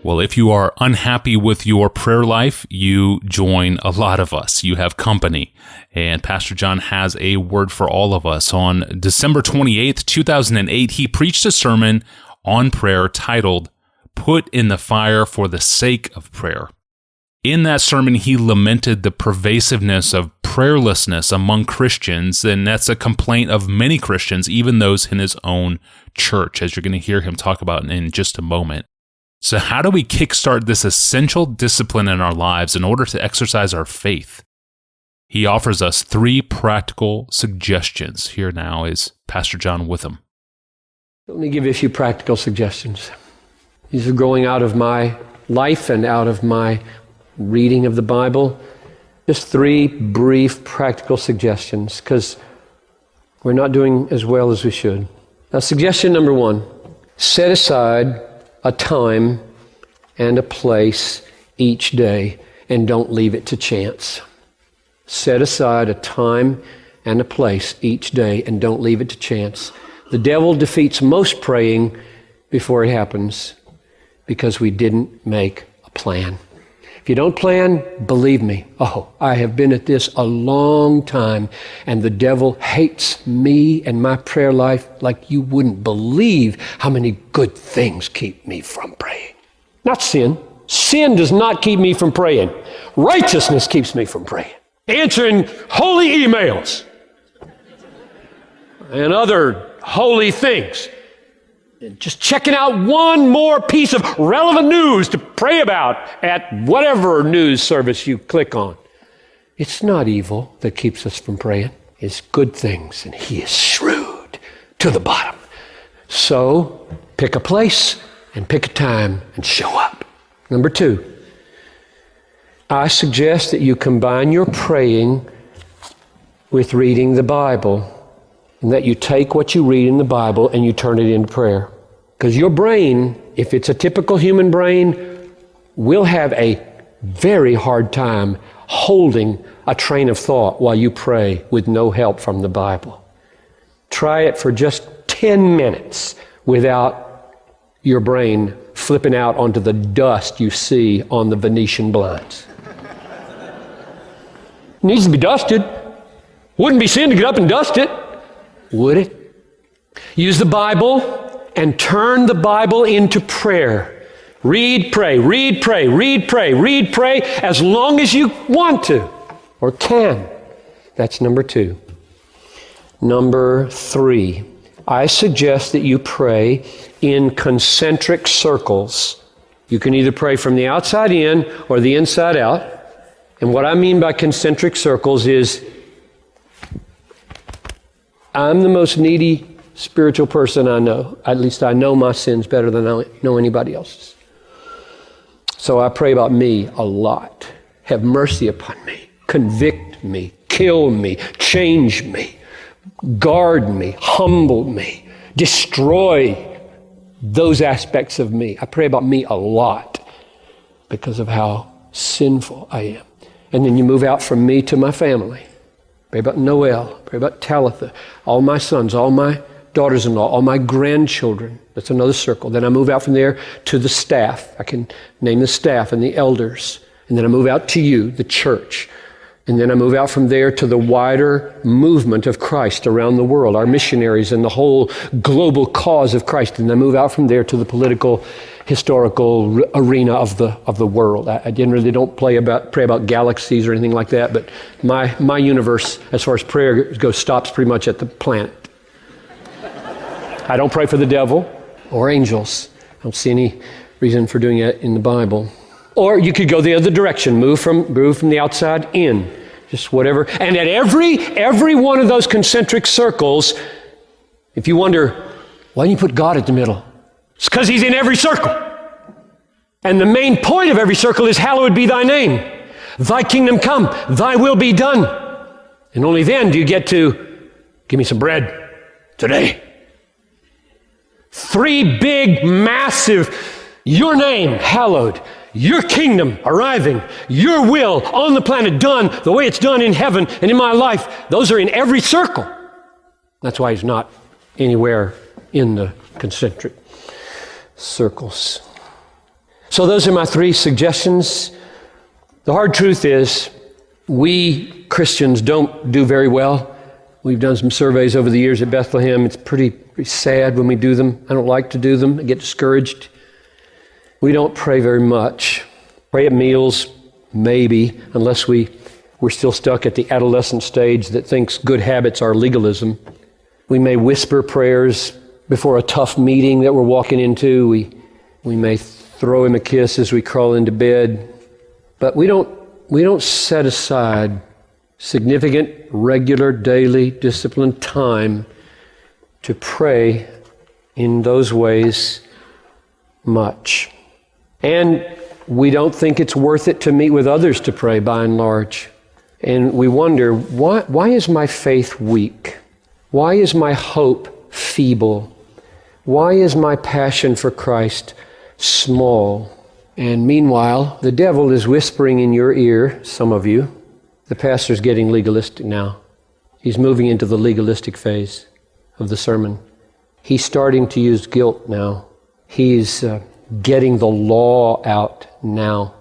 Well, if you are unhappy with your prayer life, you join a lot of us. You have company. And Pastor John has a word for all of us. On December 28th, 2008, he preached a sermon on prayer titled, "Put in the Fire for the Sake of Prayer." In that sermon, he lamented the pervasiveness of prayerlessness among Christians, and that's a complaint of many Christians, even those in his own church, as you're going to hear him talk about in just a moment. So how do we kickstart this essential discipline in our lives in order to exercise our faith? He offers us 3 practical suggestions. Here now is Pastor John with them. Let me give you a few practical suggestions. These are growing out of my life and out of my reading of the Bible. Just 3 brief practical suggestions, because we're not doing as well as we should. Now, suggestion number 1, set aside a time and a place each day, and don't leave it to chance. Set aside a time and a place each day, and don't leave it to chance. The devil defeats most praying before it happens because we didn't make a plan. If you don't plan, believe me, I have been at this a long time, and the devil hates me and my prayer life like you wouldn't believe how many good things keep me from praying. Not sin. Sin does not keep me from praying. Righteousness keeps me from praying. Answering holy emails and other holy things. Just checking out one more piece of relevant news to pray about at whatever news service you click on. It's not evil that keeps us from praying. It's good things, and He is shrewd to the bottom. So pick a place and pick a time and show up. Number 2, I suggest that you combine your praying with reading the Bible, and that you take what you read in the Bible and you turn it into prayer. Because your brain, if it's a typical human brain, will have a very hard time holding a train of thought while you pray with no help from the Bible. Try it for just 10 minutes without your brain flipping out onto the dust you see on the Venetian blinds. It needs to be dusted. Wouldn't be sin to get up and dust it, would it? Use the Bible and turn the Bible into prayer. Read, pray, read, pray, read, pray, read, pray, as long as you want to or can. That's number 2. Number 3, I suggest that you pray in concentric circles. You can either pray from the outside in or the inside out. And what I mean by concentric circles is, I'm the most needy spiritual person I know. At least I know my sins better than I know anybody else's. So I pray about me a lot. Have mercy upon me. Convict me. Kill me. Change me. Guard me. Humble me. Destroy those aspects of me. I pray about me a lot because of how sinful I am. And then you move out from me to my family. Pray about Noel. Pray about Talitha. All my sons, all my daughters-in-law, all my grandchildren. That's another circle. Then I move out from there to the staff. I can name the staff and the elders. And then I move out to you, the church. And then I move out from there to the wider movement of Christ around the world, our missionaries and the whole global cause of Christ. And I move out from there to the political, historical arena of the world. I don't pray about galaxies or anything like that, but my universe, as far as prayer goes, stops pretty much at the planet. I don't pray for the devil or angels. I don't see any reason for doing that in the Bible. Or you could go the other direction, move from the outside in, just whatever. And at every one of those concentric circles, if you wonder, why don't you put God at the middle? It's because He's in every circle. And the main point of every circle is, hallowed be thy name. Thy kingdom come, thy will be done. And only then do you get to, give me some bread today. 3 big, massive, your name hallowed, your kingdom arriving, your will on the planet done the way it's done in heaven and in my life. Those are in every circle. That's why He's not anywhere in the concentric circles. So those are my 3 suggestions. The hard truth is we Christians don't do very well. We've done some surveys over the years at Bethlehem. It's pretty sad when we do them. I don't like to do them. I get discouraged. We don't pray very much. Pray at meals, maybe, unless we're still stuck at the adolescent stage that thinks good habits are legalism. We may whisper prayers before a tough meeting that we're walking into. We may throw him a kiss as we crawl into bed. But we don't set aside significant, regular, daily, disciplined time to pray in those ways much. And we don't think it's worth it to meet with others to pray, by and large. And we wonder, why is my faith weak? Why is my hope feeble? Why is my passion for Christ small? And meanwhile, the devil is whispering in your ear, some of you, the pastor's getting legalistic now. He's moving into the legalistic phase of the sermon. He's starting to use guilt now. He's getting the law out now.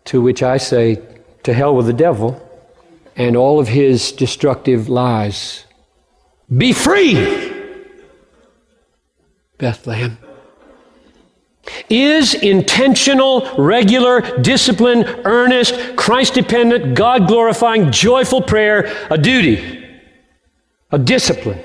To which I say, to hell with the devil and all of his destructive lies. Be free, Bethlehem. Is intentional, regular, disciplined, earnest, Christ-dependent, God-glorifying, joyful prayer a duty, a discipline?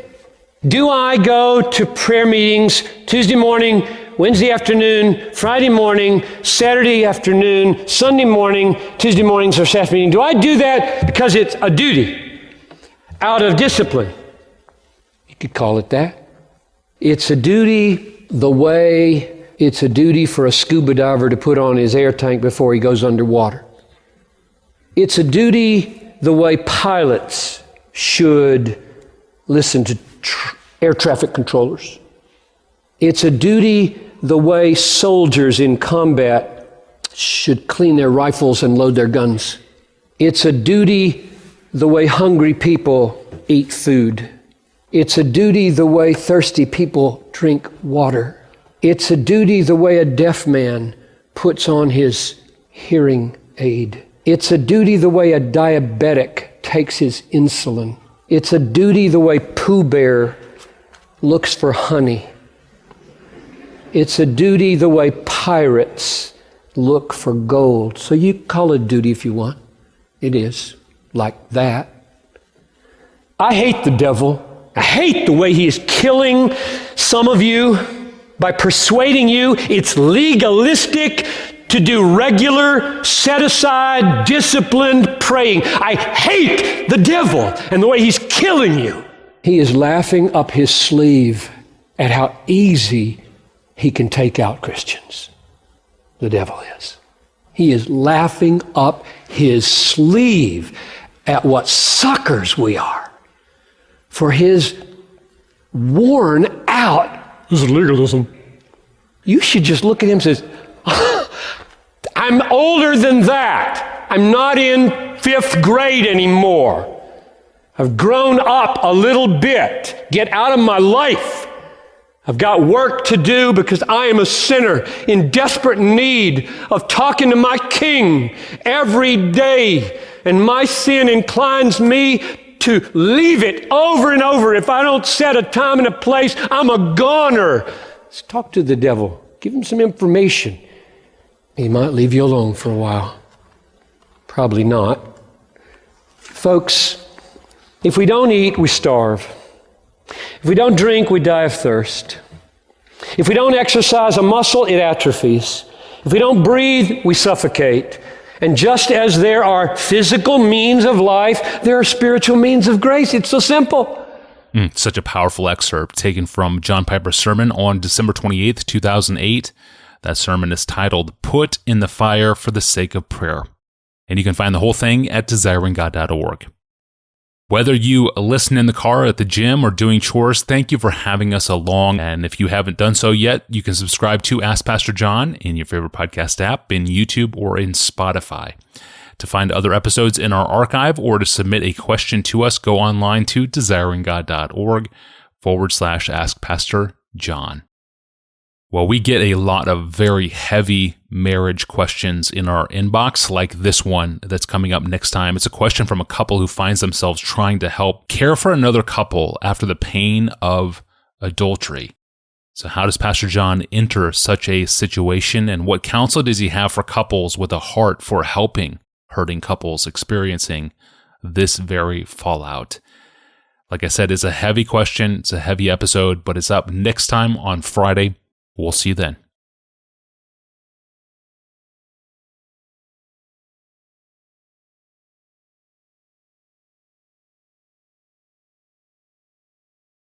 Do I go to prayer meetings Tuesday morning, Wednesday afternoon, Friday morning, Saturday afternoon, Sunday morning, Tuesday mornings or Saturday meeting? Do I do that because it's a duty, out of discipline? You could call it that. It's a duty the way it's a duty for a scuba diver to put on his air tank before he goes underwater. It's a duty the way pilots should listen to air traffic controllers. It's a duty the way soldiers in combat should clean their rifles and load their guns. It's a duty the way hungry people eat food. It's a duty the way thirsty people drink water. It's a duty the way a deaf man puts on his hearing aid. It's a duty the way a diabetic takes his insulin. It's a duty the way Pooh Bear looks for honey. It's a duty the way pirates look for gold. So you call it duty if you want. It is like that. I hate the devil. I hate the way he is killing some of you by persuading you it's legalistic to do regular, set-aside, disciplined praying. I hate the devil and the way he's killing you. He is laughing up his sleeve at how easy he can take out Christians. The devil is. He is laughing up his sleeve at what suckers we are for his worn out. This is legalism. You should just look at him and say, I'm older than that. I'm not in 5th grade anymore. I've grown up a little bit. Get out of my life. I've got work to do because I am a sinner in desperate need of talking to my King every day. And my sin inclines me to leave it over and over. If I don't set a time and a place, I'm a goner. Let's talk to the devil. Give him some information. He might leave you alone for a while. Probably not. Folks, if we don't eat, we starve. If we don't drink, we die of thirst. If we don't exercise a muscle, it atrophies. If we don't breathe, we suffocate. And just as there are physical means of life, there are spiritual means of grace. It's so simple. Such a powerful excerpt taken from John Piper's sermon on December 28th, 2008. That sermon is titled, Put in the Fire for the Sake of Prayer. And you can find the whole thing at desiringgod.org. Whether you listen in the car, at the gym, or doing chores, thank you for having us along. And if you haven't done so yet, you can subscribe to Ask Pastor John in your favorite podcast app, in YouTube, or in Spotify. To find other episodes in our archive or to submit a question to us, go online to desiringgod.org/Ask Pastor John. Well, we get a lot of very heavy marriage questions in our inbox, like this one that's coming up next time. It's a question from a couple who finds themselves trying to help care for another couple after the pain of adultery. So how does Pastor John enter such a situation, and what counsel does he have for couples with a heart for helping hurting couples experiencing this very fallout? Like I said, it's a heavy question. It's a heavy episode, but it's up next time on Friday. We'll see you then.